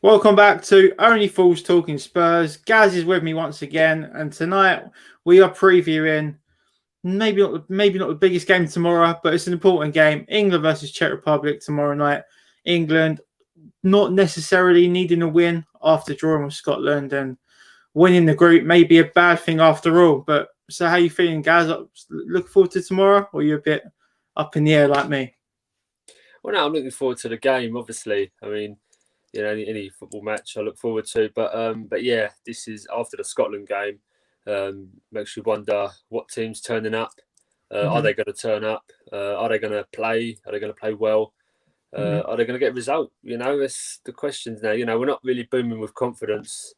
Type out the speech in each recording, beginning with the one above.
Welcome back to Only Fools Talking Spurs. Gaz is with me once again, and tonight we are previewing maybe not the biggest game tomorrow, but it's an important game. England versus Czech Republic tomorrow night. England not necessarily needing a win after drawing with Scotland, and winning the group may be a bad thing after all. But so, how you feeling, Gaz? Looking forward to tomorrow, or are you a bit up in the air like me? Well, no, I'm looking forward to the game. Obviously, I mean, any football match I look forward to. But yeah, this is after the Scotland game. Makes you wonder what teams turning up. Are they going to turn up? Are they going to play? Are they going to play well? Are they going to get a result? It's the questions now. We're not really booming with confidence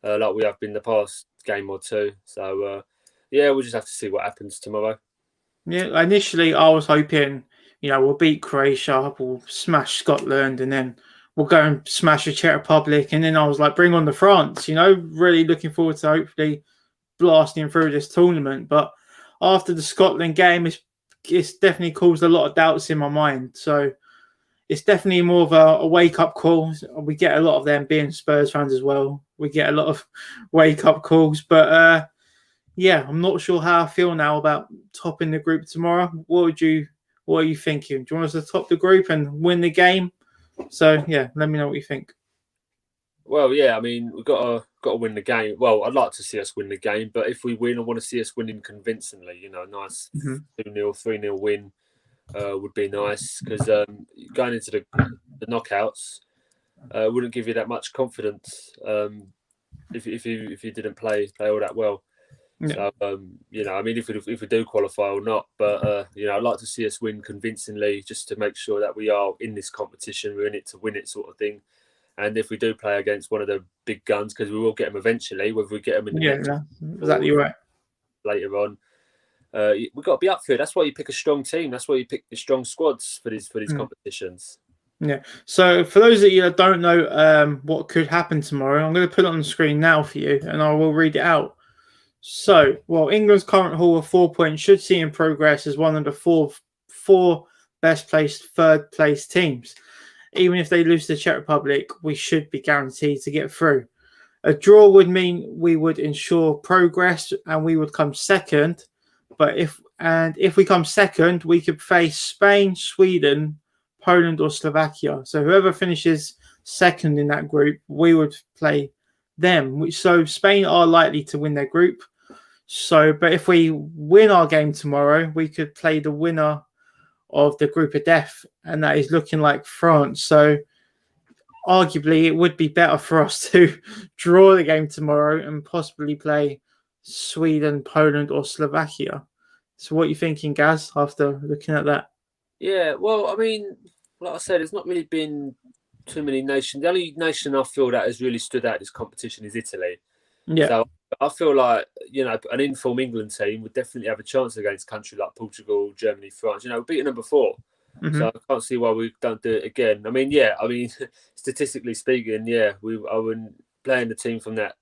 like we have been the past game or two. So yeah, we'll just have to see what happens tomorrow. Yeah, initially I was hoping, we'll beat Croatia, we'll smash Scotland, and then we'll go and smash the Czech Republic. And then I was like, bring on the France, really looking forward to hopefully blasting through this tournament. But after the Scotland game, it's definitely caused a lot of doubts in my mind. So it's definitely more of a wake-up call. We get a lot of them being Spurs fans as well. We get a lot of wake-up calls. But yeah, I'm not sure how I feel now about topping the group tomorrow. What are you thinking? Do you want us to top the group and win the game? So yeah, let me know what you think. Well, yeah, I mean, we've got to win the game. Well, I'd like to see us win the game, but if we win, I want to see us winning convincingly. Nice 2-0, 3-0 win would be nice because going into the knockouts wouldn't give you that much confidence if you didn't play all that well. Yeah. So I mean, if we do qualify or not, but I'd like to see us win convincingly just to make sure that we are in this competition. We're in it to win it, sort of thing. And if we do play against one of the big guns, because we will get them eventually, whether we get them in the next exactly right later on, we've got to be up for it. That's why you pick a strong team. That's why you pick the strong squads for these competitions. Yeah. So for those of you that don't know what could happen tomorrow, I'm going to put it on the screen now for you, and I will read it out. So, England's current haul of 4 points should see in progress as one of the four best placed third place teams. Even if they lose to the Czech Republic, we should be guaranteed to get through. A draw would mean we would ensure progress and we would come second. But if we come second, we could face Spain, Sweden, Poland, or Slovakia. So whoever finishes second in that group, we would play them. So Spain are likely to win their group. But if we win our game tomorrow, we could play the winner of the group of death, and that is looking like France. So arguably it would be better for us to draw the game tomorrow and possibly play Sweden, Poland, or Slovakia. So what are you thinking, Gaz, after looking at that? Yeah, well, I mean, like I said, there's not really been too many nations. The only nation I feel that has really stood out this competition is Italy. Yeah. So I feel like, an informed England team would definitely have a chance against a country like Portugal, Germany, France. We've beaten them before. So I can't see why we don't do it again. I mean, statistically speaking, I wouldn't playing the team from that,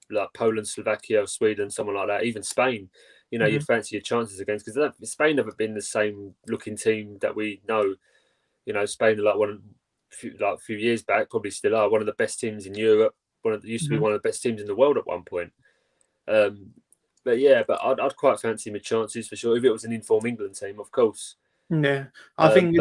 like Poland, Slovakia, Sweden, someone like that, even Spain. You'd fancy your chances against, because Spain never been the same looking team that we know. Spain are like a few years back, probably still are one of the best teams in Europe. Used to be one of the best teams in the world at one point. But I'd quite fancy my chances for sure if it was an informed England team, of course. Yeah, I think.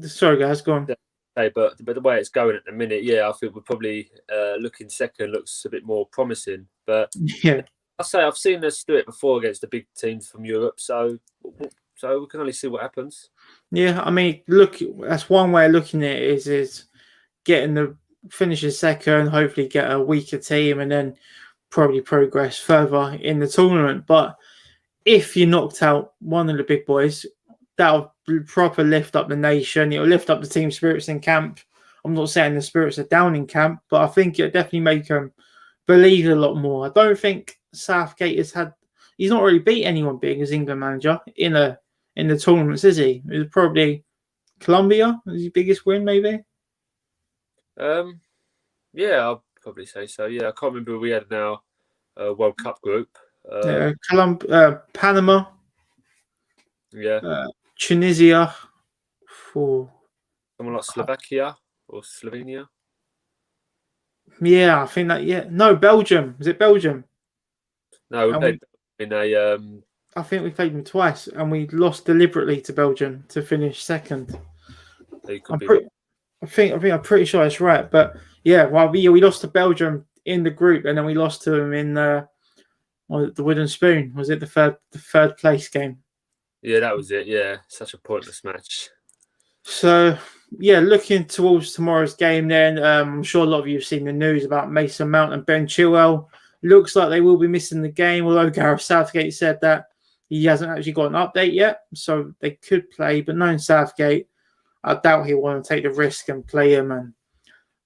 Sorry, guys, go on. But the way it's going at the minute, I think we're probably looking second looks a bit more promising. But yeah, I say I've seen us do it before against the big teams from Europe, so we can only see what happens. Yeah, I mean, look, that's one way of looking at it is getting the finishes second, hopefully get a weaker team, and then probably progress further in the tournament. But if you knocked out one of the big boys, that'll proper lift up the nation. It'll lift up the team spirits in camp. I'm not saying the spirits are down in camp, but I think it'll definitely make them believe a lot more. I don't think Southgate he's not really beat anyone big as England manager in the tournaments, is he? It was probably Colombia was his biggest win, maybe. I'll probably say so. Yeah, I can't remember who we had now World Cup group. Panama. Yeah. Tunisia. For someone like Slovakia or Slovenia. Yeah, I think that. Yeah, no, Belgium. Was it Belgium? No, we And played we, in a. I think we played them twice, and we lost deliberately to Belgium to finish second. It could I'm be wrong. pretty. I'm pretty sure that's right. But yeah, well, we lost to Belgium in the group, and then we lost to them in the wooden spoon. Was it the third place game? Yeah, that was it. Yeah, such a pointless match. So yeah, looking towards tomorrow's game, then I'm sure a lot of you have seen the news about Mason Mount and Ben Chilwell. Looks like they will be missing the game, although Gareth Southgate said that he hasn't actually got an update yet, so they could play. But knowing Southgate, I doubt he'll want to take the risk and play him and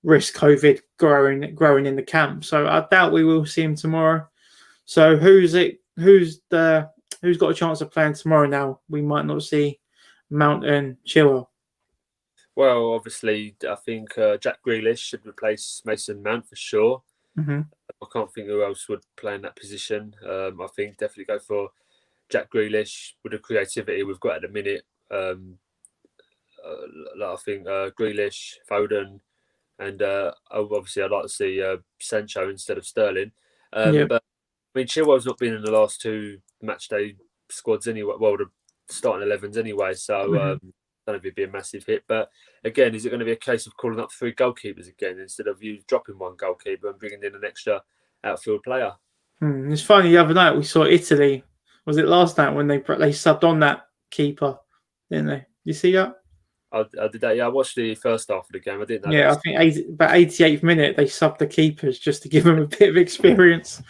risk COVID growing in the camp. So I doubt we will see him tomorrow. So who's it? Who's got a chance of playing tomorrow? Now we might not see Mount and Chilwell. Well, obviously, I think Jack Grealish should replace Mason Mount for sure. Mm-hmm. I can't think who else would play in that position. I think definitely go for Jack Grealish with the creativity we've got at the minute. I think Grealish, Foden, and obviously I'd like to see Sancho instead of Sterling. Yeah. But I mean, Chilwell's not been in the last two match day squads anyway. Well, the starting 11s anyway. So I don't know if it'd be a massive hit. But again, is it going to be a case of calling up three goalkeepers again instead of you dropping one goalkeeper and bringing in an extra outfield player? It's funny. The other night we saw Italy. Was it last night when they subbed on that keeper? Didn't they? You see that? I did that. Yeah, I watched the first half of the game. I didn't know. Yeah, I think about 88th minute they subbed the keepers just to give them a bit of experience.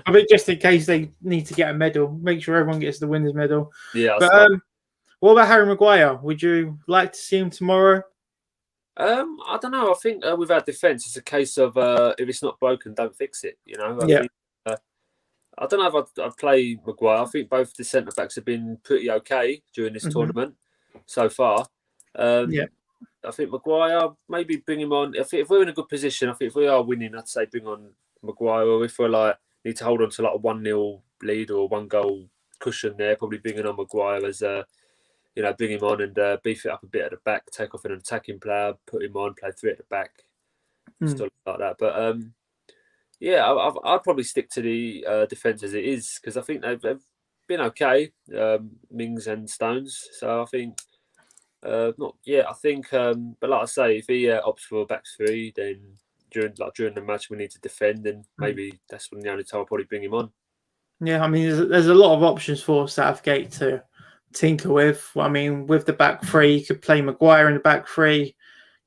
I think just in case they need to get a medal, make sure everyone gets the winner's medal. Yeah. But what about Harry Maguire? Would you like to see him tomorrow? I don't know. I think with our defence, it's a case of if it's not broken, don't fix it. You know. I think, I don't know if I'd play Maguire. I think both the centre backs have been pretty okay during this tournament so far. I think Maguire, maybe bring him on. I think if we're in a good position, I think if we are winning, I'd say bring on Maguire. Or if we're like need to hold on to like a 1-0 lead or 1-goal cushion there, probably bringing on Maguire as bring him on and beef it up a bit at the back, take off an attacking player, put him on, play three at the back, stuff like that. But I'd probably stick to the defence as it is because I think they've been okay, Mings and Stones. So I think. I think, but like I say, if he opts for a back three, then during the match we need to defend, and maybe that's when the only time I'll probably bring him on. Yeah, I mean, there's a lot of options for Southgate to tinker with. I mean, with the back three, you could play Maguire in the back three.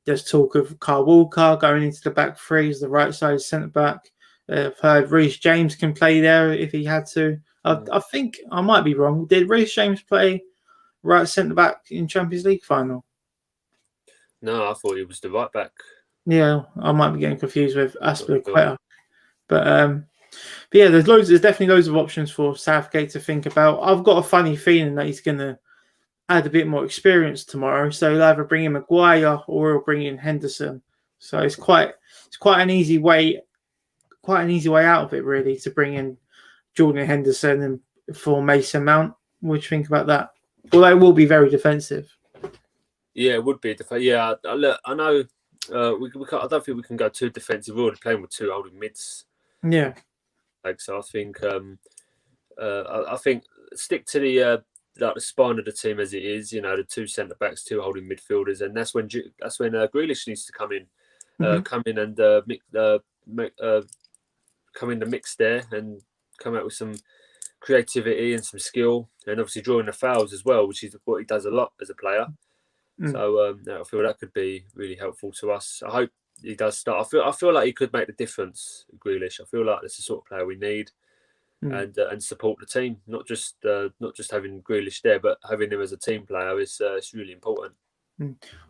There's talk of Kyle Walker going into the back three as the right side centre back. I've heard Reece James can play there if he had to. I think I might be wrong. Did Reece James play right centre back in Champions League final? No, I thought he was the right back. Yeah, I might be getting confused with Aspilicueta. But yeah, there's definitely loads of options for Southgate to think about. I've got a funny feeling that he's going to add a bit more experience tomorrow. So he'll either bring in Maguire or he'll bring in Henderson. So it's quite an easy way out of it really to bring in Jordan Henderson and for Mason Mount. What do you think about that? Although it will be very defensive. Yeah, it would be. Yeah, look, I know. We can't, I don't think we can go too defensive. We're already playing with two holding mids. Yeah. So I think I think stick to the spine of the team as it is. You know, the two centre backs, two holding midfielders, and that's when Grealish needs to come in, come in and come in the mix there and come out with some creativity and some skill, and obviously drawing the fouls as well, which is what he does a lot as a player. So I feel that could be really helpful to us. I hope he does start. I feel like he could make the difference, Grealish. I feel like that's the sort of player we need, and support the team. Not just having Grealish there, but having him as a team player is really important.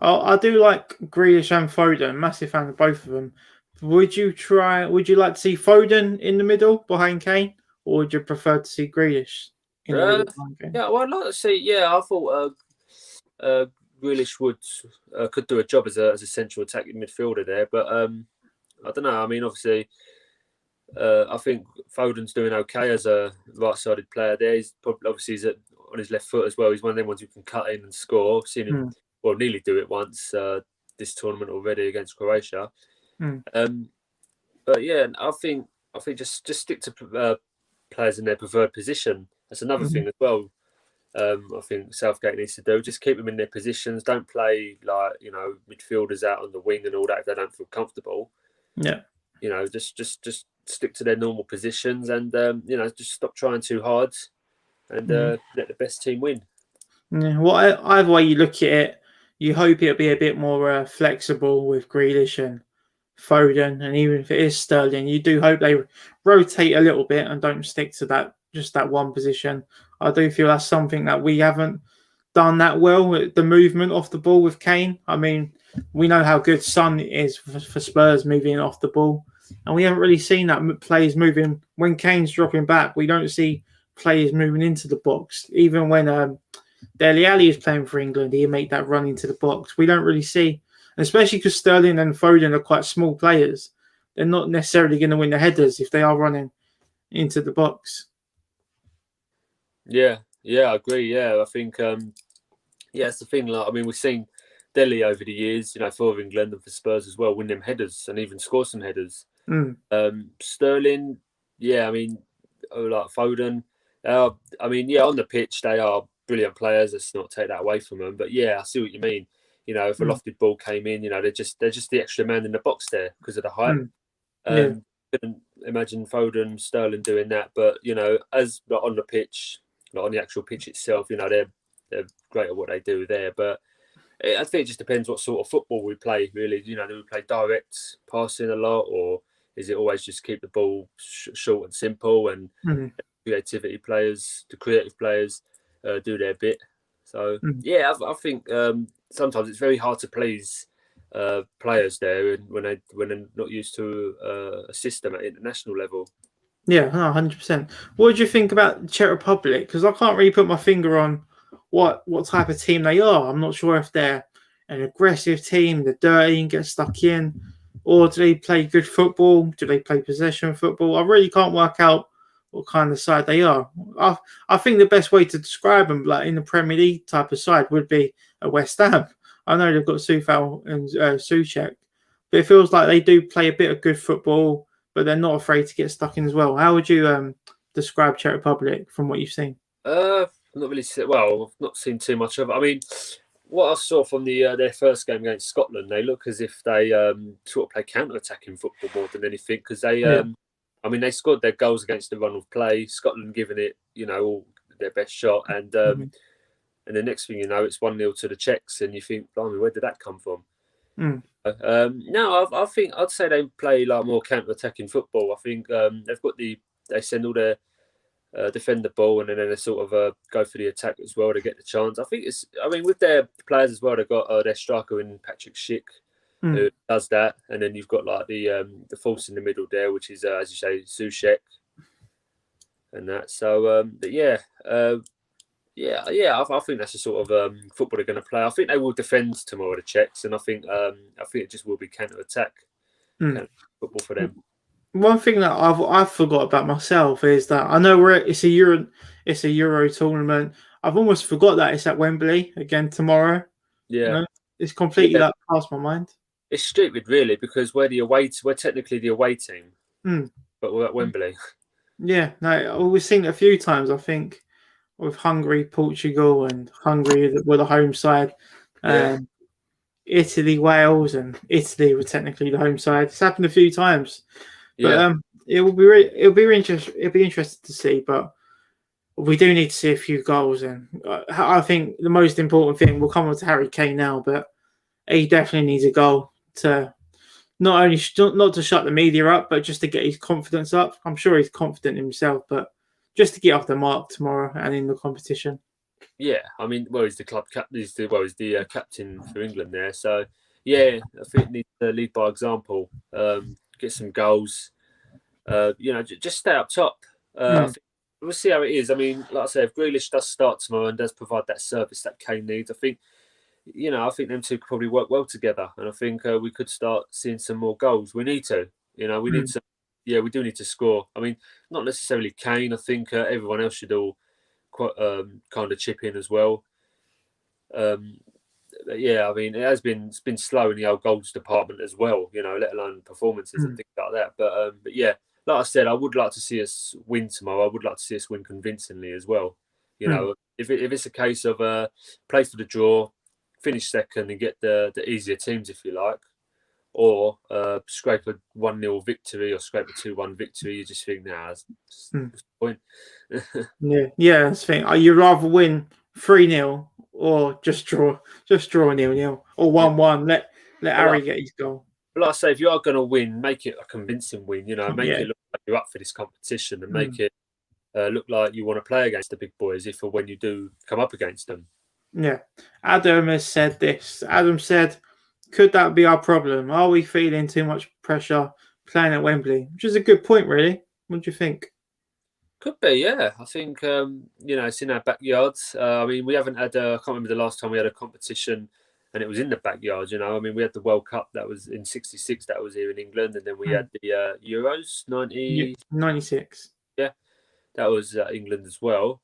I do like Grealish and Foden. Massive fan of both of them. Would you like to see Foden in the middle behind Kane, or would you prefer to see Grealish in the middle behind Kane? Yeah, well, I'd like to see. Yeah, I thought Grealish could do a job as a central attacking midfielder there, but I don't know. I mean, obviously, I think Foden's doing okay as a right-sided player there. He's on his left foot as well. He's one of them ones who can cut in and score. I've seen him nearly do it once this tournament already against Croatia. But yeah, I think just stick to players in their preferred position. That's another thing as well. I think Southgate needs to do. Just keep them in their positions. Don't play like midfielders out on the wing and all that if they don't feel comfortable. Yeah. Just stick to their normal positions and just stop trying too hard and let the best team win. Yeah. Well, either way you look at it, you hope it'll be a bit more flexible with Grealish and Foden, and even if it is Sterling, you do hope they rotate a little bit and don't stick to that one position. I do feel that's something that we haven't done that well. The movement off the ball with Kane. I mean, we know how good Son is for Spurs moving off the ball, and we haven't really seen that players moving when Kane's dropping back. We don't see players moving into the box, even when Dele Alli is playing for England. He make that run into the box. We don't really see. Especially because Sterling and Foden are quite small players. They're not necessarily going to win the headers if they are running into the box. Yeah, I agree. Yeah, I think, it's the thing. Like, I mean, we've seen Dele over the years, for England and for Spurs as well, win them headers and even score some headers. Sterling, yeah, I mean, like Foden, I mean, yeah, on the pitch, they are brilliant players. Let's not take that away from them. But yeah, I see what you mean. If a lofted ball came in, they're just the extra man in the box there because of the height. Couldn't imagine Foden, Sterling doing that, but as not on the pitch, not on the actual pitch itself, they're great at what they do there. But I think it just depends what sort of football we play. Really, do we play direct passing a lot, or is it always just keep the ball short and simple and the creative players do their bit. So yeah, I think sometimes it's very hard to please players there when they're not used to a system at international level. Yeah, 100%. What do you think about the Czech Republic? Because I can't really put my finger on what type of team they are. I'm not sure if they're an aggressive team, they're dirty and get stuck in, or do they play good football? Do they play possession football? I really can't work out what kind of side they are. I think the best way to describe them, like in the Premier League type of side, would be a West Ham. I know they've got Sufal and Souček, but it feels like they do play a bit of good football, but they're not afraid to get stuck in as well. How would you describe Czech Republic from what you've seen? Not really. Well, I've not seen too much of it. I mean, what I saw from their first game against Scotland, they look as if they sort of play counter-attacking football more than anything because they. I mean, they scored their goals against the run of play. Scotland giving it, all their best shot, and the next thing you know, it's 1-0 to the Czechs, and you think, blimey, where did that come from? No, I think I'd say they play like more counter-attacking football. I think they send all their defend the ball and then they sort of go for the attack as well to get the chance. I mean, with their players as well, they've got their striker in Patrick Schick who does that, and then you've got like the force in the middle there, which is as you say, Souček, and that. So, but yeah. I think that's the sort of football they're going to play. I think they will defend tomorrow, the Czechs, and I think it just will be counter-attack football for them. One thing that I've forgot about myself is that I know it's a Euro tournament. I've almost forgot that it's at Wembley again tomorrow. Yeah, it's completely past my mind. It's stupid, really, because we're technically the away team, but we're at Wembley. Yeah, no, we've seen it a few times. I think with Hungary, Portugal, and Hungary were the home side. Italy, Wales, and Italy were technically the home side. It's happened a few times, but it'll be interesting to see. But we do need to see a few goals, and I think the most important thing will come on to Harry Kane now, but he definitely needs a goal to not to shut the media up, but just to get his confidence up. I'm sure he's confident in himself, but just to get off the mark tomorrow and in the competition. Yeah, I mean, he's the club captain. He's the captain for England there. So, yeah, I think he needs to lead by example. Get some goals. Just stay up top. I think we'll see how it is. I mean, like I say, if Grealish does start tomorrow and does provide that service that Kane needs, I think them two could probably work well together. And I think we could start seeing some more goals. We need to. We need some. Yeah, we do need to score. I mean, not necessarily Kane. I think everyone else should all kind of chip in as well. yeah, I mean, it's been slow in the old goals department as well, let alone performances and things like that. But yeah, like I said, I would like to see us win tomorrow. I would like to see us win convincingly as well. If it's a case of play for the draw, finish second, and get the easier teams, if you like, or scrape a 1-0 victory or scrape a 2-1 victory, you just think, nah, that's the point. Yeah, that's the thing. You'd rather win 3-0 or just draw 0-0 or 1-1. Let Harry get his goal. But like I say, if you are going to win, make it a convincing win. Make it look like you're up for this competition, and make it look like you want to play against the big boys if or when you do come up against them. Yeah, Adam has said this. Adam said, "Could that be our problem? Are we feeling too much pressure playing at Wembley?" Which is a good point, really. What do you think? Could be, yeah. I think it's in our backyards. I mean, we haven't had. I can't remember the last time we had a competition, and it was in the backyard. I mean, we had the World Cup that was in '66. That was here in England, and then we had the Euros 96. Yeah, that was England as well.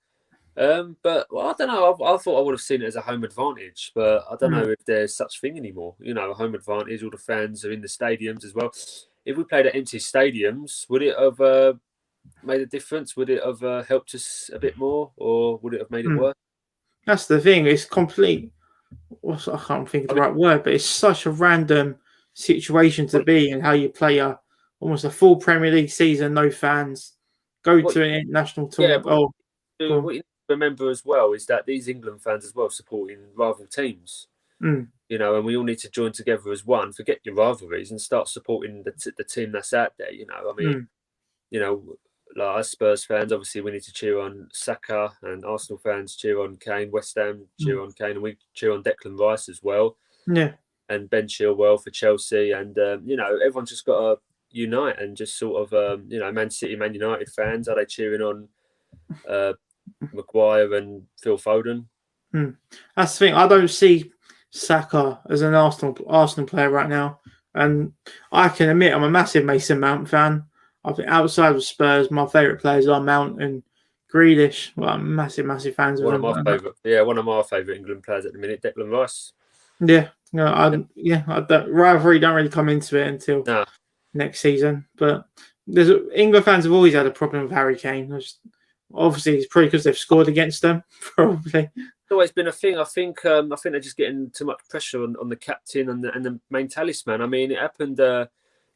But I don't know. I thought I would have seen it as a home advantage, but I don't know if there's such thing anymore. A home advantage. All the fans are in the stadiums as well. If we played at empty stadiums, would it have made a difference? Would it have helped us a bit more, or would it have made it worse? That's the thing. It's complete. I can't think of the right word, but it's such a random situation to be in. How you play almost a full Premier League season, no fans, go to an international tournament. Yeah, what you remember as well is that these England fans as well supporting rival teams. And we all need to join together as one. Forget your rivalries and start supporting the team that's out there. I mean, like us Spurs fans, obviously we need to cheer on Saka, and Arsenal fans cheer on Kane. West Ham cheer on Kane, and we cheer on Declan Rice as well. Yeah, and Ben Chilwell for Chelsea, and everyone's just got to unite and just sort of Man City, Man United fans, are they cheering on Maguire and Phil Foden? That's the thing. I don't see Saka as an Arsenal player right now, and I can admit I'm a massive Mason Mount fan. I think outside of Spurs, my favourite players are Mount and Grealish. Well, I'm massive fans of them. One of my favourite England players at the minute, Declan Rice. Yeah, rivalry don't really come into it until next season. But England fans have always had a problem with Harry Kane. Obviously, it's probably because they've scored against them. Probably. It's always been a thing. I think they're just getting too much pressure on the captain and the main talisman. I mean, it happened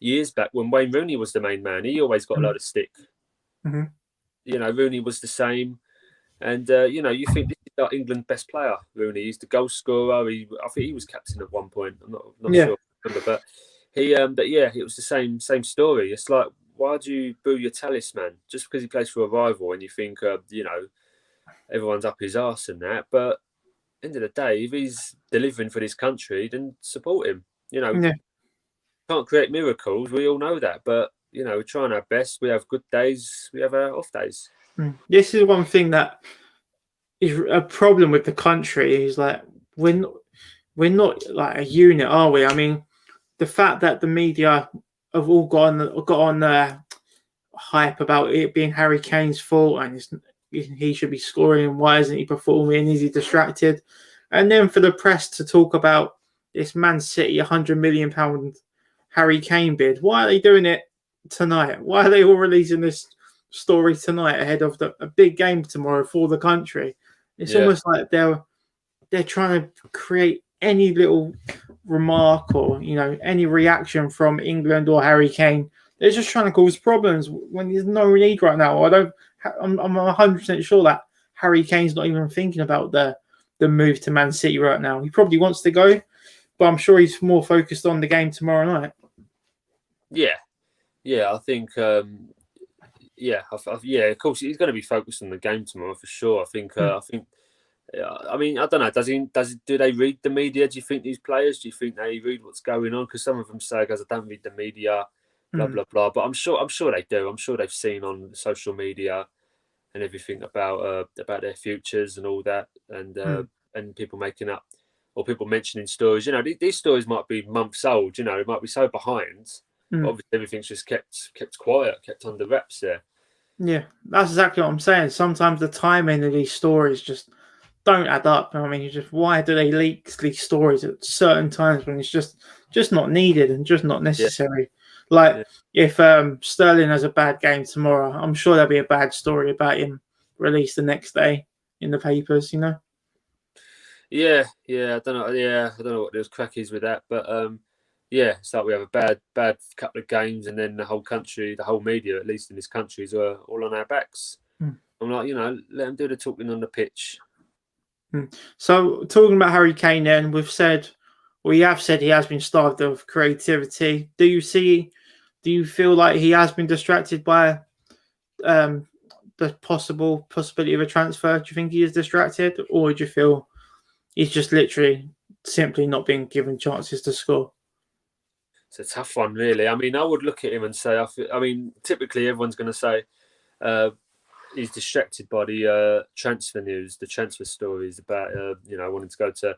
years back when Wayne Rooney was the main man. He always got a load of stick. Rooney was the same. And, you think this is our England best player, Rooney. He's the goal scorer. I think he was captain at one point. I'm not sure. But it was the same story. It's like, why do you boo your talisman? Just because he plays for a rival and you think, everyone's up his arse and that. But at the end of the day, if he's delivering for this country, then support him. Can't create miracles. We all know that. But, we're trying our best. We have good days. We have our off days. This is one thing that is a problem with the country. Is like we're not like a unit, are we? I mean, the fact that the media have all got on the hype about it being Harry Kane's fault and he should be scoring. Why isn't he performing? Is he distracted? And then for the press to talk about this Man City £100 million Harry Kane bid, why are they doing it tonight? Why are they all releasing this story tonight ahead of a big game tomorrow for the country? It's almost like they're trying to create any little remark or any reaction from England or Harry Kane. They're just trying to cause problems when there's no need right now. I'm 100% sure that Harry Kane's not even thinking about the move to Man City right now. He probably wants to go, but I'm sure he's more focused on the game tomorrow night. I think of course he's going to be focused on the game tomorrow for sure. I mean, I don't know. Do they read the media? Do you think these players? Do you think they read what's going on? Because some of them say, "Guys, I don't read the media," blah blah blah. But I'm sure they do. I'm sure they've seen on social media and everything about their futures and all that, and people making up or people mentioning stories. These stories might be months old. It might be so behind. But obviously, everything's just kept quiet, kept under wraps there. Yeah, that's exactly what I'm saying. Sometimes the timing of these stories just don't add up. I mean, why do they leak these stories at certain times when it's just not needed and just not necessary? Like if Sterling has a bad game tomorrow, I'm sure there'll be a bad story about him released the next day in the papers. Yeah, I don't know. Yeah, I don't know what the crack is with that, but it's like we have a bad couple of games, and then the whole country, the whole media, at least in this country, is all on our backs. I'm like, let them do the talking on the pitch. So talking about Harry Kane, then we have said he has been starved of creativity. Do you feel like he has been distracted by the possibility of a transfer? Do you think he is distracted, or do you feel he's just literally simply not being given chances to score? It's a tough one, really. I mean, I would look at him and say, typically everyone's going to say he's distracted by the transfer news, the transfer stories about, wanting to go to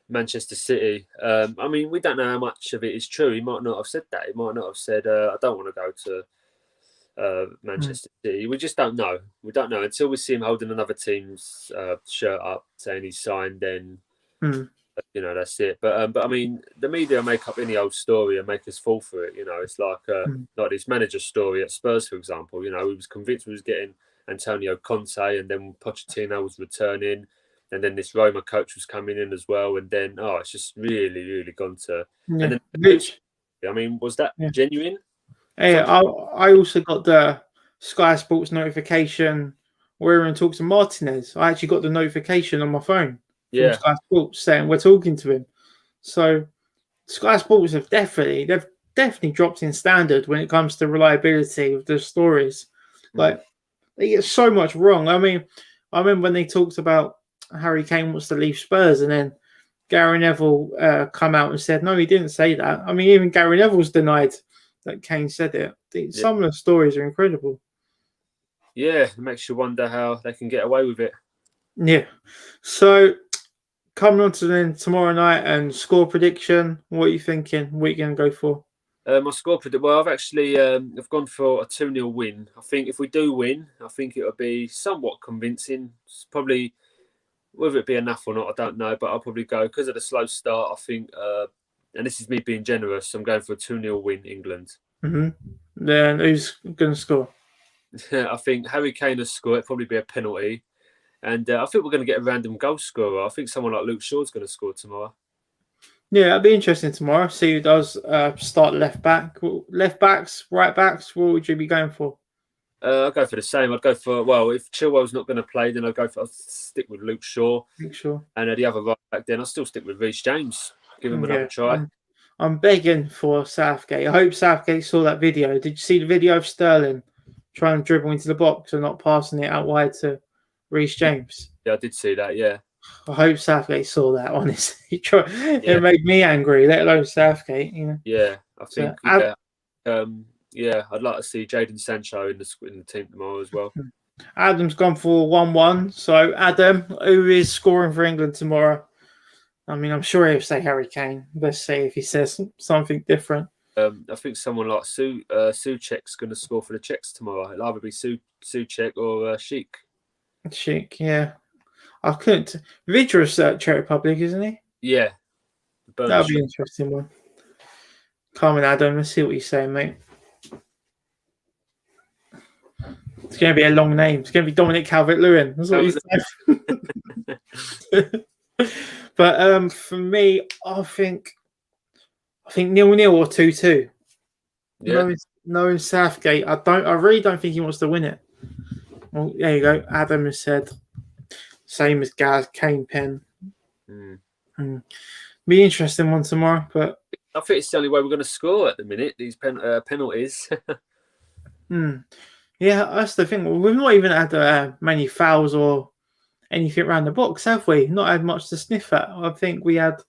Manchester City. I mean, we don't know how much of it is true. He might not have said that. He might not have said, I don't want to go to Manchester City. We just don't know. We don't know until we see him holding another team's shirt up saying he's signed. Then that's it. But I mean, the media make up any old story and make us fall for it. It's like this manager story at Spurs, for example. He was convinced we was getting Antonio Conte, and then Pochettino was returning, and then this Roma coach was coming in as well, and then it's just really, really gone to. Yeah. And then, I mean, was that genuine? Hey, I also got the Sky Sports notification where we're in talks to Martinez. I actually got the notification on my phone from Sky Sports saying we're talking to him. So Sky Sports they've definitely dropped in standard when it comes to reliability of the stories. Like they get so much wrong. I mean, I remember when they talked about Harry Kane wants to leave Spurs, and then Gary Neville come out and said no, he didn't say that. I mean, even Gary Neville's denied that Kane said it. Some of the stories are incredible. Yeah, it makes you wonder how they can get away with it. Yeah. So coming on to then tomorrow night and score prediction, what are you thinking? What are you going to go for? My score prediction. Well, I've actually I've gone for a 2-0 win. I think if we do win, I think it'll be somewhat convincing. It's probably whether it be enough or not, I don't know. But I'll probably go because of the slow start. I think, and this is me being generous. I'm going for a 2-0 win, England. Then who's going to score? I think Harry Kane will score. It'll probably be a penalty. And I think we're going to get a random goal scorer. I think someone like Luke Shaw's going to score tomorrow. Yeah, that'd be interesting tomorrow. See who does start left back. Left backs, right backs, what would you be going for? I'll go for the same. I'd go for, if Chilwell's not going to play, then I'll stick with Luke Shaw. And the other right back, then I'll still stick with Reece James. Give him another try. I'm begging for Southgate. I hope Southgate saw that video. Did you see the video of Sterling trying to dribble into the box and not passing it out wide to Reece James? Yeah, I did see that, yeah. I hope Southgate saw that, honestly. It made me angry, let alone Southgate. Yeah, I think, I'd like to see Jadon Sancho in the team tomorrow as well. Adam's gone for 1-1. So, Adam, who is scoring for England tomorrow? I mean, I'm sure he'll say Harry Kane. Let's see if he says something different. I think someone like Souček's going to score for the Czechs tomorrow. It'll either be Souček or Schick. Schick, yeah. I couldn't. Vidra's Czech Republic, isn't he? Yeah. That'll be an interesting one. Come on, Adam. Let's see what you say, mate. It's going to be a long name. It's going to be Dominic Calvert-Lewin. That's what he said. But for me, I think 0-0 or 2-2. Yeah. Knowing Southgate, I really don't think he wants to win it. Well, there you go. Adam has said same as Gaz Kane pen. Be interesting one tomorrow, but I think it's the only way we're going to score at the minute. These penalties. Yeah, that's the thing. We've not even had many fouls or anything around the box, have we? Not had much to sniff at. I think we had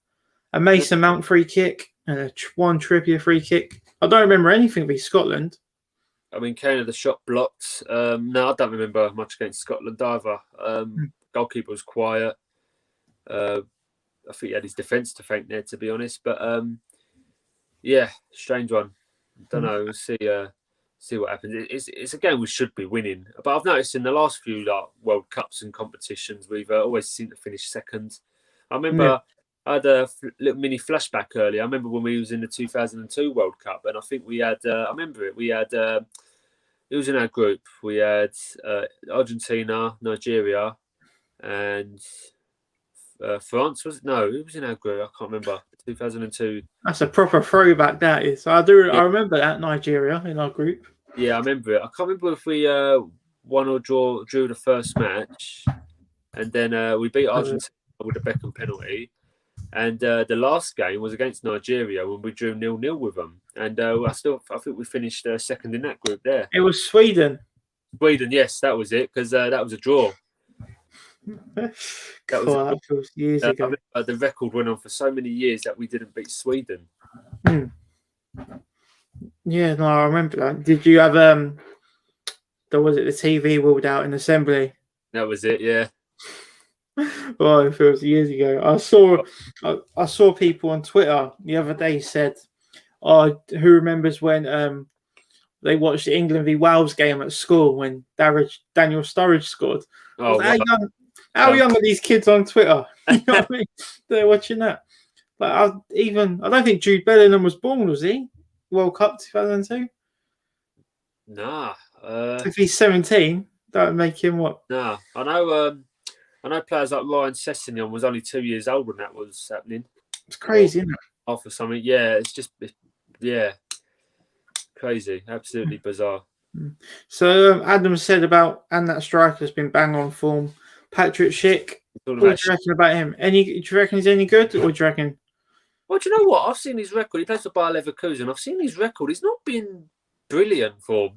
a Mason Mount free kick and a one Trippier free kick. I don't remember anything with Scotland. I mean, Kane had the shot blocked. No, I don't remember much against Scotland either. Goalkeeper was quiet. I think he had his defence to thank there, to be honest. But strange one. Don't know. We'll see. See what happens. It's a game we should be winning, but I've noticed in the last few World Cups and competitions we've always seemed to finish second. I remember I had a little mini flashback earlier. I remember when we was in the 2002 World Cup, and I think we had. I remember it. We had. It was in our group. We had Argentina, Nigeria, and France. Was it? No, it was in our group. I can't remember. 2002. That's a proper throwback. That is. I do. Yeah. I remember that Nigeria in our group. Yeah, I remember it. I can't remember if we won or drew the first match, and then we beat Argentina with a Beckham penalty. And the last game was against Nigeria when we drew 0-0 with them. And I think we finished second in that group there. It was Sweden. Sweden, yes, that was it, because that was a draw. That was years ago. The record went on for so many years that we didn't beat Sweden. Yeah, no, I remember that. Did you have the TV wheeled out in assembly? That was it, yeah. Oh, it feels years ago. I saw people on Twitter the other day said, "Oh, who remembers when they watched the England v Wales game at school when Daniel Sturridge scored?" Oh, how young are these kids on Twitter? You know what I mean? They're watching that. But I don't think Jude Bellingham was born, was he? World Cup 2002. Nah. If he's 17, that would make him what? Nah. I know players like Ryan Sessegnon was only 2 years old when that was happening. It's crazy, isn't it? After something, yeah, crazy, absolutely bizarre. So Adam said and that striker's been bang on form. Patrick Schick. What do you reckon about him? Do you reckon he's any good, or do you reckon? Well, do you know what? I've seen his record. He plays for Bayer Leverkusen. I've seen his record. He's not been brilliant for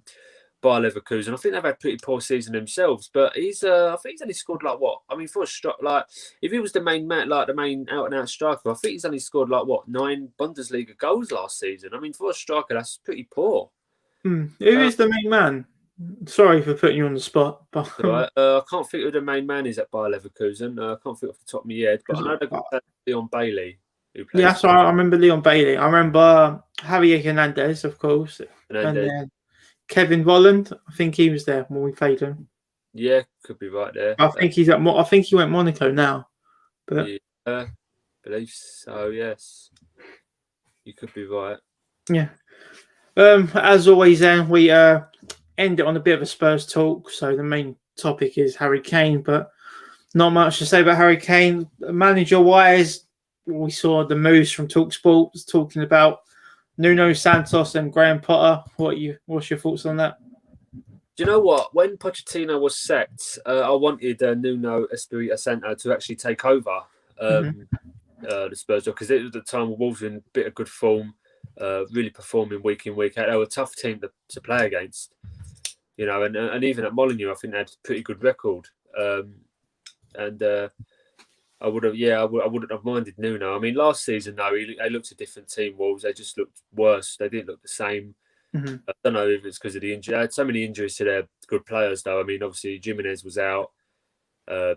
Bayer Leverkusen. I think they've had a pretty poor season themselves, but I think he's only scored like what? I mean, for a strike, like if he was the main man, like the main out and out striker, I think he's only scored like what 9 Bundesliga goals last season. I mean, for a striker, that's pretty poor. Who is the main man? Sorry for putting you on the spot, but I can't think who the main man is at Bayer Leverkusen. I can't think off the top of my head, but I know they've got Leon Bailey. Yeah, that's right. I remember Leon Bailey. I remember Javier Hernandez, of course, and then Kevin Volland. I think he was there when we played him. Yeah, could be right there. I think he's at. I think he went Monaco now. But yeah, believe so. Yes, you could be right. Yeah. As always, then we end it on a bit of a Spurs talk. So the main topic is Harry Kane, but not much to say about Harry Kane. Manager-wise, we saw the moves from TalkSport talking about Nuno Santos and Graham Potter. What's your thoughts on that? Do you know what? When Pochettino was sacked, I wanted Nuno Espirito Santo to actually take over the Spurs job, because it was the time Wolves were in a bit of good form, really performing week in, week out. They were a tough team to play against, you know, and even at Molineux, I think they had a pretty good record. I wouldn't have minded Nuno. I mean, last season, though, they looked a different team, Wolves. They just looked worse. They didn't look the same. I don't know if it's because of the injury. I had so many injuries to their good players, though. I mean, obviously, Jimenez was out.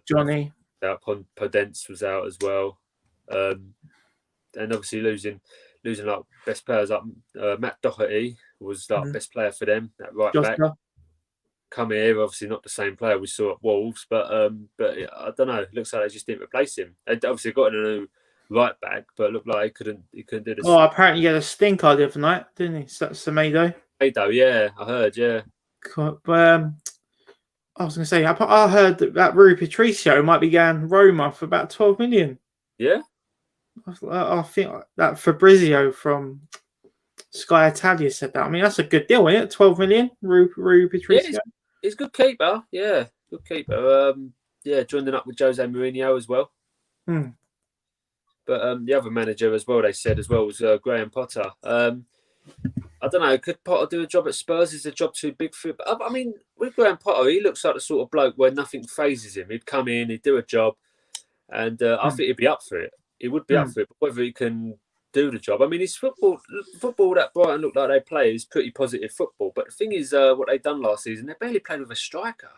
Johnny. Podence was out as well. And obviously losing like best players up. Matt Doherty was like best player for them, that right back. Come here, obviously not the same player we saw at Wolves, but I don't know. It looks like they just didn't replace him. They obviously got a new right back, but it looked like he couldn't do this. Oh, apparently he had a stinker the other night, didn't he? Semedo. Semedo, yeah, I heard, yeah. But I was going to say, I heard that Rui Patricio might be going Roma for about 12 million. Yeah. I think that Fabrizio from Sky Italia said that. I mean, that's a good deal, isn't it? 12 million, Rui Patricio. Yeah, he's a good keeper. Yeah, good keeper. Joining up with Jose Mourinho as well. But the other manager as well, they said as well, was Graham Potter. I don't know. Could Potter do a job at Spurs? Is the job too big for him? But, I mean, with Graham Potter, he looks like the sort of bloke where nothing phases him. He'd come in, he'd do a job, and I think he'd be up for it. He would be up for it, but whether he can do the job. I mean, his football that Brighton look like they play is pretty positive football. But the thing is, what they done last season, they barely played with a striker.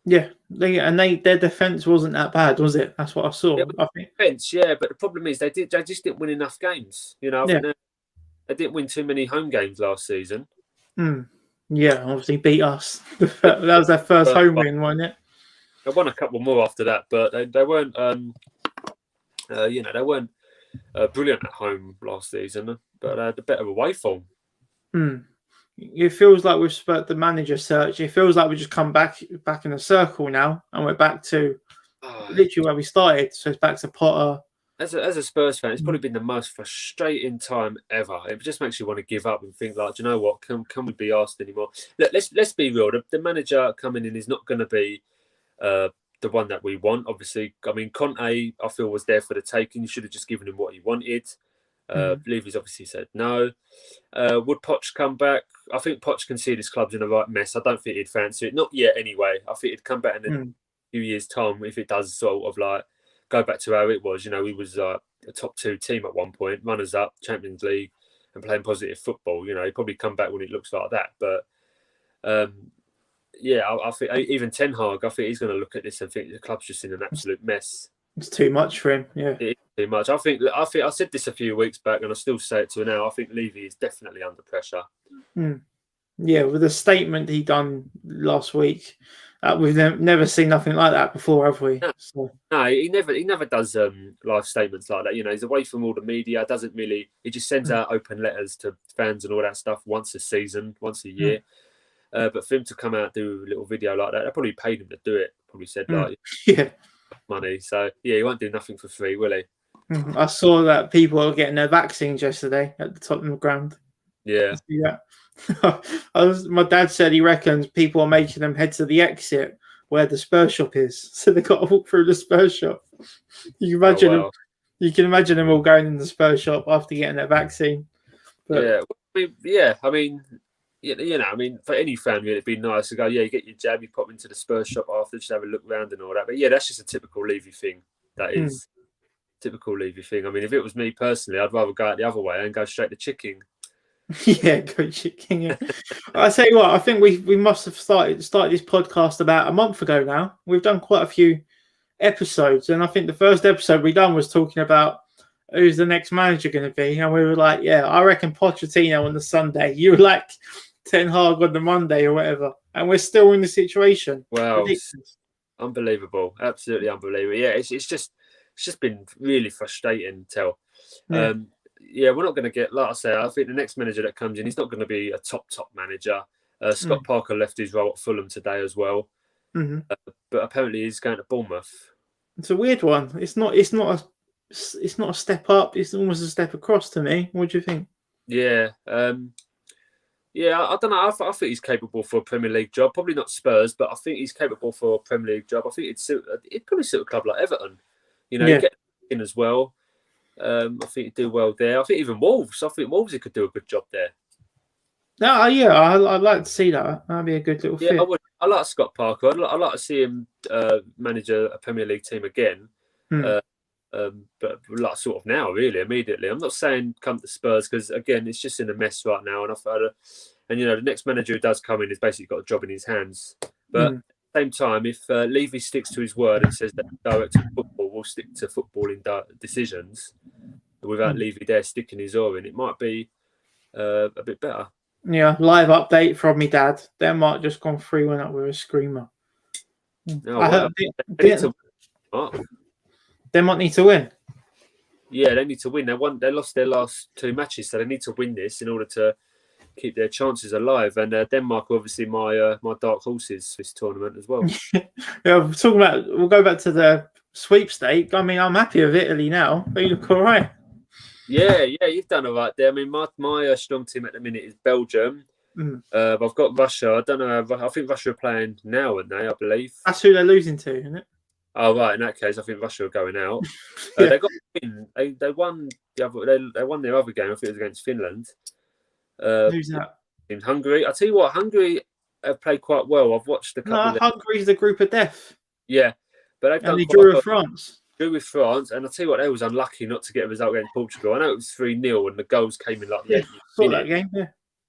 Yeah, their defence wasn't that bad, was it? That's what I saw. Yeah, I think. Defence, yeah, but the problem is they just didn't win enough games. You know, I think they didn't win too many home games last season. Yeah, obviously beat us. That was their first home win, wasn't it? They won a couple more after that, but they weren't. They weren't brilliant at home last season, but the better away form. It feels like we've spurred the manager search. It feels like we just come back in a circle now, and we're back to literally where we started. So it's back to Potter. As a Spurs fan, it's probably been the most frustrating time ever. It just makes you want to give up and think, like, do you know what? Can we be asked anymore? Let's be real. The manager coming in is not going to be the one that we want. Obviously, I mean, Conte, I feel, was there for the taking. You should have just given him what he wanted. Levy's obviously said no. Would Poch come back? I think Poch can see this club's in the right mess. I don't think he'd fancy it. Not yet, anyway. I think he'd come back in a few years' time if it does sort of like go back to how it was. You know, he was a top 2 team at one point, runners up, Champions League, and playing positive football. You know, he'd probably come back when it looks like that. But I think even Ten Hag, I think he's going to look at this and think the club's just in an absolute mess. It's too much for him. Yeah, it's too much. I think I said this a few weeks back, and I still say it to now. I think Levy is definitely under pressure. Yeah, with the statement he done last week, we've never seen nothing like that before, have we? No, he never does live statements like that. You know, he's away from all the media. Doesn't really. He just sends out open letters to fans and all that stuff once a season, once a year. But for him to come out and do a little video like that, they probably paid him to do it. Probably said like, money. So yeah, he won't do nothing for free, will he? I saw that people were getting their vaccines yesterday at the Tottenham ground. Yeah. My dad said he reckons people are making them head to the exit where the Spurs shop is, so they got to walk through the Spurs shop. You can imagine You can imagine them all going in the Spurs shop after getting their vaccine. But, I mean, for any fan, it'd be nice to go, you get your jab, you pop into the Spurs shop after, just have a look around and all that. But yeah, that's just a typical Levy thing. That is typical Levy thing. I mean, if it was me personally, I'd rather go out the other way and go straight to chicken. Go chicken. Yeah. I tell you what, I think we must have started this podcast about a month ago now. We've done quite a few episodes, and I think the first episode we done was talking about who's the next manager going to be, and we were like, I reckon Pochettino on the Sunday. You were like Ten Hag on the Monday or whatever, and we're still in the situation. Wow, unbelievable, absolutely unbelievable. Yeah, it's just been really frustrating. We're not going to get, like I say, I think the next manager that comes in, he's not going to be a top manager. Scott Parker left his role at Fulham today as well, but apparently he's going to Bournemouth. It's a weird one. It's not a step up. It's almost a step across to me. What do you think? Yeah. I don't know. I think he's capable for a Premier League job. Probably not Spurs, but I think he's capable for a Premier League job. I think it'd probably suit a club like Everton. You know, get in as well. I think he'd do well there. I think even Wolves. I think Wolves he could do a good job there. I'd like to see that. That'd be a good little fit. I like Scott Parker. I'd like to see him manage a Premier League team again. But like sort of now, really, immediately. I'm not saying come to Spurs because again, it's just in a mess right now. And the next manager who does come in has basically got a job in his hands. But at the same time, if Levy sticks to his word and says that director of football will stick to footballing decisions without Levy there sticking his oar in, it might be a bit better. Yeah, live update from me dad. Denmark just gone 3-1 up with a screamer. Denmark need to win. Yeah, they need to win. They lost their last 2 matches, so they need to win this in order to keep their chances alive. And Denmark are obviously my dark horses this tournament as well. We'll go back to the sweepstake. I mean, I'm happy with Italy now. They look all right. Yeah, you've done all right there. I mean, my strong team at the minute is Belgium. I've got Russia. I don't know. I think Russia are playing now, aren't they? I believe that's who they're losing to, isn't it? Oh right. In that case, I think Russia are going out. They got win. They won the other. They won their other game. I think it was against Finland. Who's that? In Hungary. I tell you what, Hungary have played quite well. I've watched a couple. Hungary's the group of death. Yeah, but they drew with France. And I tell you what, they was unlucky not to get a result against Portugal. I know it was 3-0 and the goals came in like the 80th minute. That game,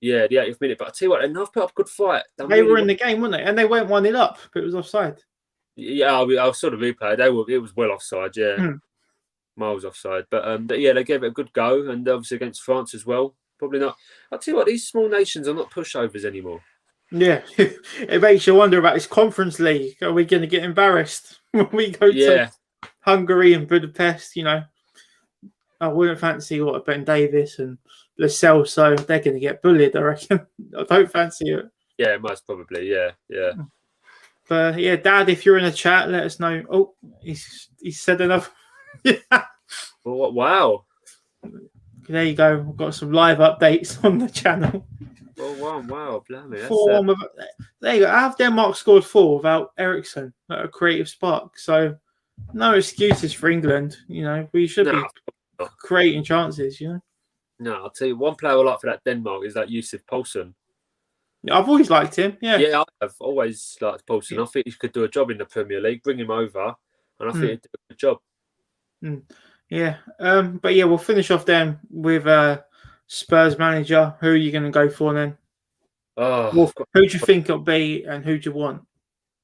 the 80th minute. But I tell you what, they've put up a good fight. They were in the game, weren't they? And they went 1-0 up, but it was offside. Yeah, I sort of replayed. It was well offside, miles offside. But they gave it a good go, and obviously against France as well. Probably not. I tell you what, these small nations are not pushovers anymore. Yeah, it makes you wonder about this Conference League. Are we going to get embarrassed when we go to Hungary and Budapest? I wouldn't fancy what Ben Davis and Lascelles, so they're going to get bullied, I reckon. I don't fancy it. Yeah, most probably. Yeah. But yeah, Dad, if you're in the chat, let us know. Oh, he's said enough. Yeah. Well, wow. There you go. We've got some live updates on the channel. Oh, wow. Blimey. There you go. Have Denmark scored 4 without Ericsson at a creative spark. So no excuses for England. We should be creating chances, No, I'll tell you, one player I like for that Denmark is that Yusuf Poulsen. I've always liked him. Yeah, I've always liked Poulsen. I think he could do a job in the Premier League. Bring him over, and I think he'd do a good job. Yeah. But yeah, we'll finish off then with Spurs manager. Who are you going to go for then? Who do you think it'll be, and who do you want?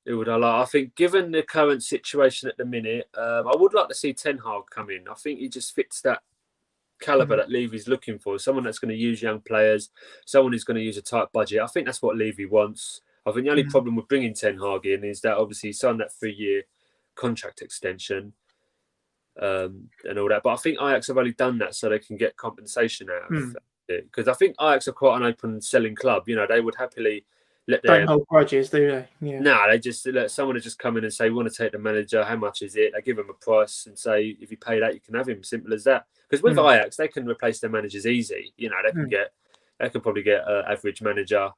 Who would I like? I think, given the current situation at the minute, I would like to see Ten Hag come in. I think he just fits that caliber that Levy's looking for. Someone that's going to use young players, someone who's going to use a tight budget. I think that's what Levy wants. I think the only problem with bringing Ten Hag in is that obviously he signed that 3-year contract extension and all that. But I think Ajax have only done that so they can get compensation out of it. Because I think Ajax are quite an open selling club. They would happily let their... Don't hold grudges, do they? Yeah. No, they just let someone to just come in and say, we want to take the manager. How much is it? They give him a price and say, if you pay that, you can have him. Simple as that. Because with Ajax, they can replace their managers easy. They can probably get an average manager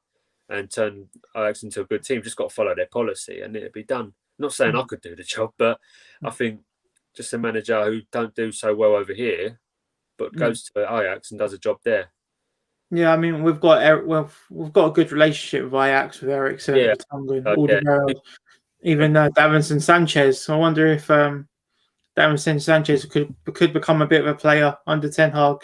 and turn Ajax into a good team. Just got to follow their policy and it'll be done. I'm not saying I could do the job, but I think just a manager who don't do so well over here, but goes to Ajax and does a job there. Yeah, I mean we've got a good relationship with Ajax, with Ericsson, with Alderweireld, even Davinson Sanchez. I wonder if Davinson Sanchez could become a bit of a player under Ten Hag.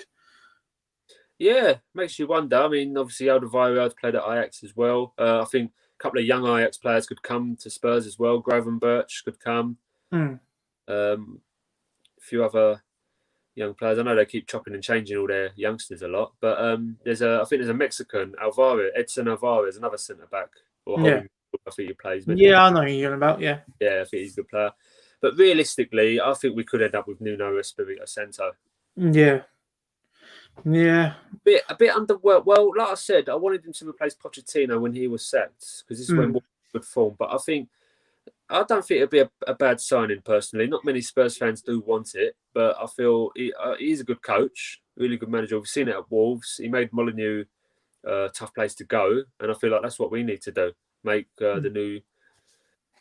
Yeah, makes you wonder. I mean, obviously Alderweireld played at Ajax as well. I think a couple of young Ajax players could come to Spurs as well. Gravenberch could come. A few other young players. I know they keep chopping and changing all their youngsters a lot, but I think there's a Mexican, Edson Alvarez, another centre back. I think he plays. Yeah, I know who you're on about. Yeah, I think he's a good player. But realistically, I think we could end up with Nuno Espirito Santo. Yeah. A bit underworked. Well, like I said, I wanted him to replace Pochettino when he was sacked because this is when good form. But I don't think it'd be a bad signing personally. Not many Spurs fans do want it, but I feel he's a good coach, really good manager. We've seen it at Wolves. He made Molineux a tough place to go, and I feel like that's what we need to do: make the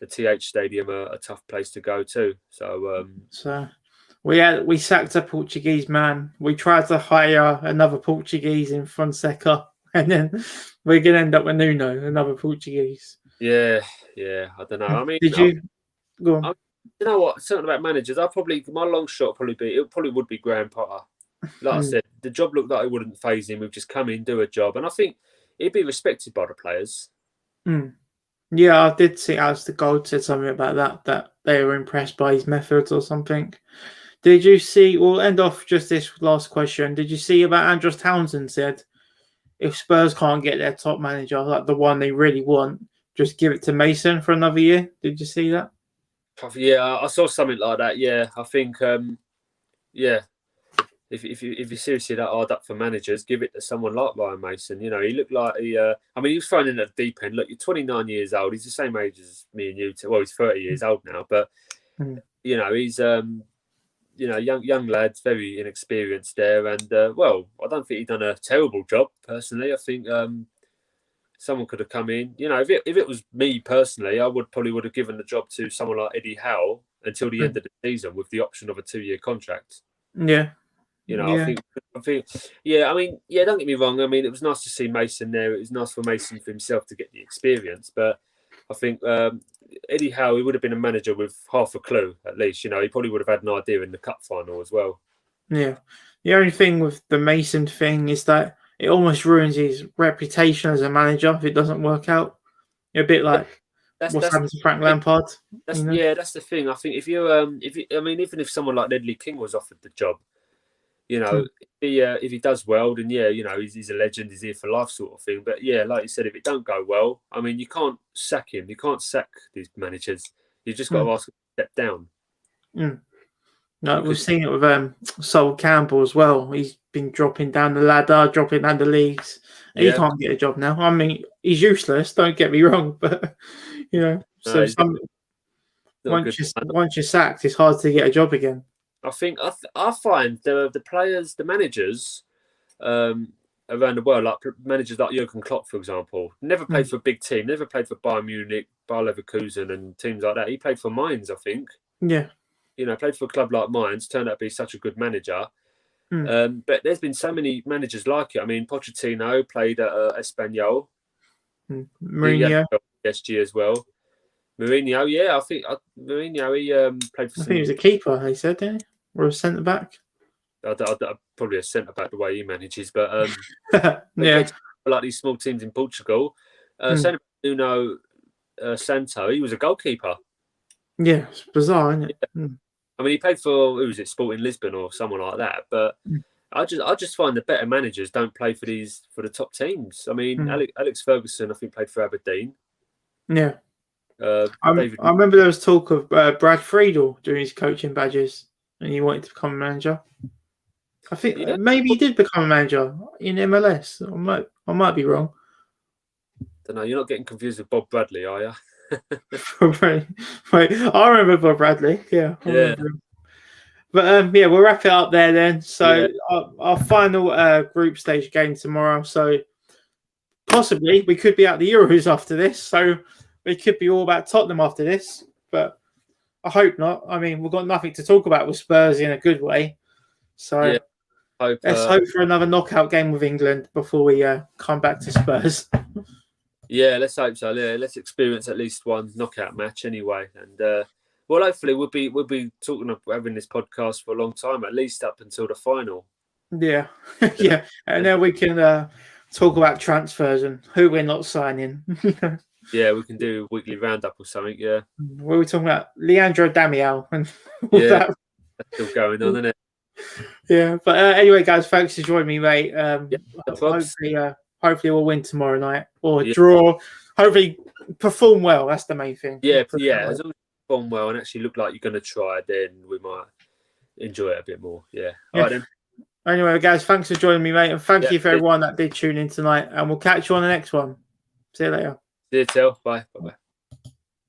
TH Stadium a tough place to go too. So we sacked a Portuguese man. We tried to hire another Portuguese in Fonseca, and then we're gonna end up with Nuno, another Portuguese. Yeah, I don't know. I mean, go on? You know what? Something about managers. My long shot would be Graham Potter. Like I said, the job looked like it wouldn't phase him. We've just come in, do a job, and I think he'd be respected by the players. Yeah, I did see Alistair Gold said something about that they were impressed by his methods or something. Did you see? We'll end off just this last question. Did you see about Andros Townsend said if Spurs can't get their top manager, like the one they really want, just give it to Mason for another year? Did you see that? Yeah, I saw something like that. Yeah, I think, if you're seriously that hard up for managers, give it to someone like Ryan Mason. He looked like he was thrown in at the deep end. Look, you're 29 years old. He's the same age as me and you. Well, he's 30 years old now, but he's young lad, very inexperienced there, and I don't think he'd done a terrible job personally. I think someone could have come in. If it was me personally, I would have given the job to someone like Eddie Howe until the end of the season with the option of a 2-year contract. Yeah. I think. Yeah, I mean, don't get me wrong. I mean, it was nice to see Mason there. It was nice for Mason for himself to get the experience. But I think Eddie Howe, he would have been a manager with half a clue at least. He probably would have had an idea in the cup final as well. Yeah. The only thing with the Mason thing is that it almost ruins his reputation as a manager if it doesn't work out. A bit like what's happened to Frank Lampard. That's the thing. I think even if someone like Ledley King was offered the job, You know, if he does well, then he's a legend. He's here for life, sort of thing. But yeah, like you said, if it don't go well, I mean, you can't sack him. You can't sack these managers. You just got to ask him to step down. No, we've seen it with Sol Campbell as well. He's been dropping down the ladder, dropping down the leagues. He can't get a job now. I mean, he's useless. Don't get me wrong, but once you're sacked, it's hard to get a job again. I think I find the players, the managers around the world, like managers like Jurgen Klopp, for example, never played for a big team, never played for Bayern Munich, Bayer Leverkusen, and teams like that. He played for Mainz, I think. Yeah. Played for a club like Mainz, turned out to be such a good manager. But there's been so many managers like it. I mean, Pochettino played at Espanyol. Mourinho. PSG as well. Mourinho, I think Mourinho, he played for. I think he was a keeper, they said, didn't he? Or a centre back. Probably a centre back the way he manages, but like these small teams in Portugal. Centre Nuno Santo, he was a goalkeeper. Yeah, it's bizarre, isn't it? I mean, he played for Sporting Lisbon or someone like that. But I just find the better managers don't play for the top teams. I mean, Alex Ferguson, I think, played for Aberdeen. Yeah. I remember there was talk of Brad Friedel doing his coaching badges, and he wanted to become a manager. I think maybe he did become a manager in MLS. I might be wrong. Don't know. You're not getting confused with Bob Bradley, are you? Wait, I remember Bob Bradley. Yeah. But we'll wrap it up there then. So our final group stage game tomorrow. So possibly we could be at the Euros after this. So it could be all about Tottenham after this. But I hope not. I mean, we've got nothing to talk about with Spurs in a good way. So let's hope for another knockout game with England before we come back to Spurs. Yeah, let's hope so. Yeah, let's experience at least one knockout match anyway, and hopefully we'll be talking about having this podcast for a long time, at least up until the final. Yeah, and then we can talk about transfers and who we're not signing. Yeah, we can do a weekly roundup or something. Yeah, where we're talking about Leandro Damião and that's still going on, isn't it? Yeah, but anyway, guys, thanks for joining me, mate. Hopefully we'll win tomorrow night or draw. Hopefully perform well. That's the main thing. Yeah. As long as you perform well and actually look like you're going to try, then we might enjoy it a bit more. Yeah. All right, then. Anyway, guys, thanks for joining me, mate. And thank you for everyone that did tune in tonight. And we'll catch you on the next one. See you later. See you, Till. Bye. Bye-bye.